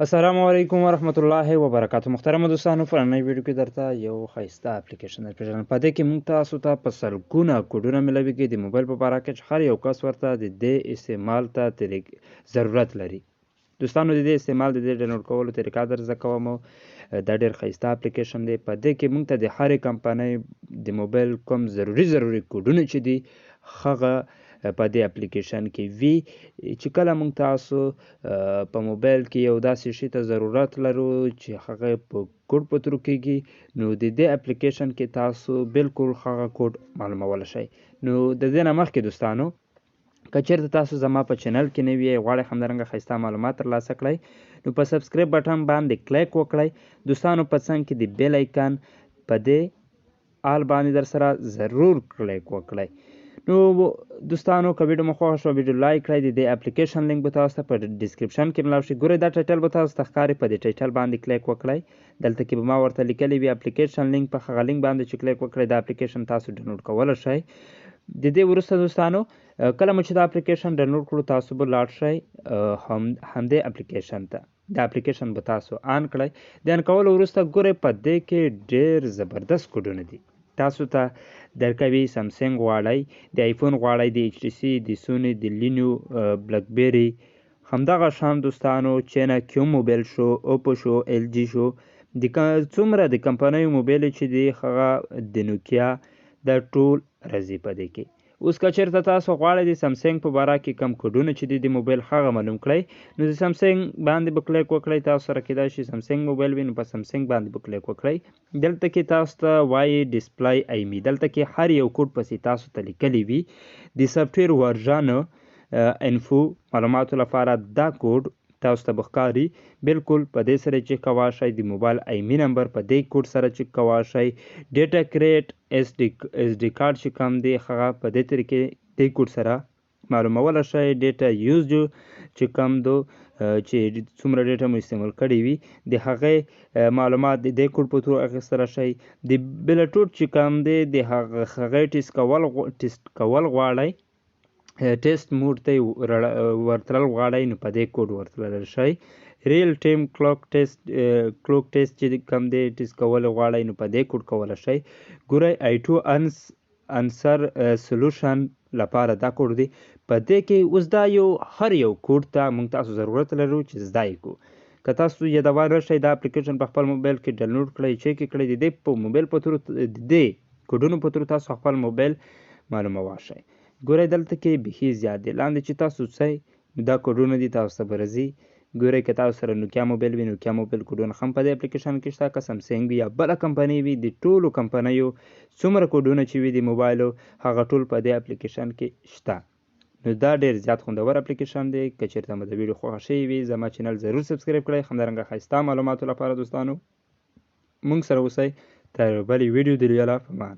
السلام علیکم ورحمت الله وبرکاتو. محترم دوستانو، په نړۍ ویډیو کې درته یو ښایسته اپلیکیشن درپېژنم. په دې کې موږ تاسو ته په سلګونه کوډونه ملويږي د موبایل په باره کې، چې هر یو کس ورته د دې استعمال ته ضرورت لري. دوستانو، د دې استعمال د دې ډاونلوډ کولو طریقه در زده کوم. دا ډېر ښایسته اپلیکیشن دی. په دې کې موږ ته د هرې کمپنۍ د موبایل کوم ضروري کوډونه چې دي هغه په دې اپلیکیشن کې وي. چې کله موږ تاسو په موبایل کې یو داسې شي ته ضرورت لرو چې هغه په کوډ په ترو کېږي، نو د دې اپلیکیشن کې تاسو بالکل هغه کوډ معلومولی شئ. نو د دې نه مخکې دوستانو، که چېرته تاسو زما په چینل کې نوي یې، غواړئ همدارنګه ښایسته معلومات ترلاسه کړئ، نو په سبسکرایب بټن باندې کلیک وکړئ. دوستانو، په څنګ کې د بیل ایکن په دې آل باندې در سره ضرور کلیک وکړئ. نو دوستانو، که ویډیو مو خوښه شوه ویډیو لایک کړئ. د دې اپلیکیشن لینک به تاسو ته په ډسکرپشن کې ملاو شي. ګورئ، دا ټایټل به تاسو ته ښکاري، په دې ټایټل باندې کلیک وکړئ. دلته کې به ما ورته لیکلی وي اپلیکیشن لینک، په هغه لینک باندې چې کلیک وکړئ دا اپلیکیشن تاسو ډاونلوډ کولی شئ. د دې وروسته دوستانو، کله مو چې دا اپلیکیشن ډاونلوډ کړو، تاسو به لاړ شئ همدې اپلیکیشن ته. دا اپلیکیشن به تاسو آن کړئ. د آن کولو وروسته ګورئ، په دې کې ډېر زبردست کوډونه دي. تاسو ته درکوي سامسنګ غواړئ، د آیفون غواړئ، د ایچ ټي سی، د سوني، د لینو، بلک بیري، همدغه شان دوستانو چینا کیو موبایل شو، اوپو شو، ایل جی شو، څومره د کمپنیو موبایل چې دي هغه د نوکیا، دا ټول راځي په دې کې. اوس که چېرته تاسو غواړئ د سامسنګ په باره کې کم کوډونه چې دي د موبایل هغه معلوم کړئ، نو د سامسنګ باندې به کلیک وکړئ. تاسو سره کېدای شي سامسنګ موبایل وي، نو په سامسنګ باندې به کلیک وکړئ. دلته کې تاسو ته وایي ډسپلی ایمی، دلته کې هر یو کوډ پسې تاسو ته لیکلی وي د سافټویر ورژن انفو معلوماتو لپاره. دا کوډ تاسو ته به ښکاري. بالکل په دې سره چیک کولی شئ. د موبایل ایمی نمبر په دې کوډ سره چیک کولی شئ. ډیټا کریټ ایس ډي کارډ چې کوم دی هغه په دې طریقې دې کوډ سره معلومولی شئ. ډیټا یوز چې کوم دو چې څومره ډیټا مو استعمال کړی وي د هغې معلومات د دې کوډ په تور اخیستلی شئ. د بلوټوث چې کوم دی د هغې ټیسټ کول غواړئ، ټیسټ موډ ته ورتلل غواړئ، نو په دې کوډ ورتللی شئ. ریل ټایم کلوک ټیسټ چې کوم دی ټیسټ کول غواړئ، نو په دې کوډ کولی شئ. ګورئ، آیټو انسر سلوشن لپاره دا کوډ دی. په دې کې اوس دا هر یو کوډ ته موږ تاسو ضرورت لرو چې زده یې کړو. که تاسو یادوار راشئ، دا اپلیکیشن په خپل موبایل کې ډاونلوډ کړئ، چیک یې کړئ. د دې په موبایل په تور د دې کوډونو په تور تاسو خپل موبایل معلومولی شئ. ګورئ، دلته کې بیخي زیات دی. لاندې چې تاسو څئ، نو دا کوډونه دي تاسو ته به راځي. ګورئ، که تاسو سره نوکیا موبایل وي، نوکیا موبایل کوډونه هم په دې اپلیکیشن کې شته. که سامسنګ وي یا بله کمپنۍ وي، د ټولو کمپنیو څومره کوډونه چې وي د موبایلو هغه ټول په دې اپلیکیشن کې شته. نو دا ډېر زیات خوندور اپلیکیشن دی. که چېرته مو د ویډیو خوښه شوې وي، زما چینل ضرور سبسکرایب کړئ. همدارنګه ښایسته معلوماتو لپاره دوستانو موږ سره اوسئ. تر بلې ویډیو د لیدلو په امان.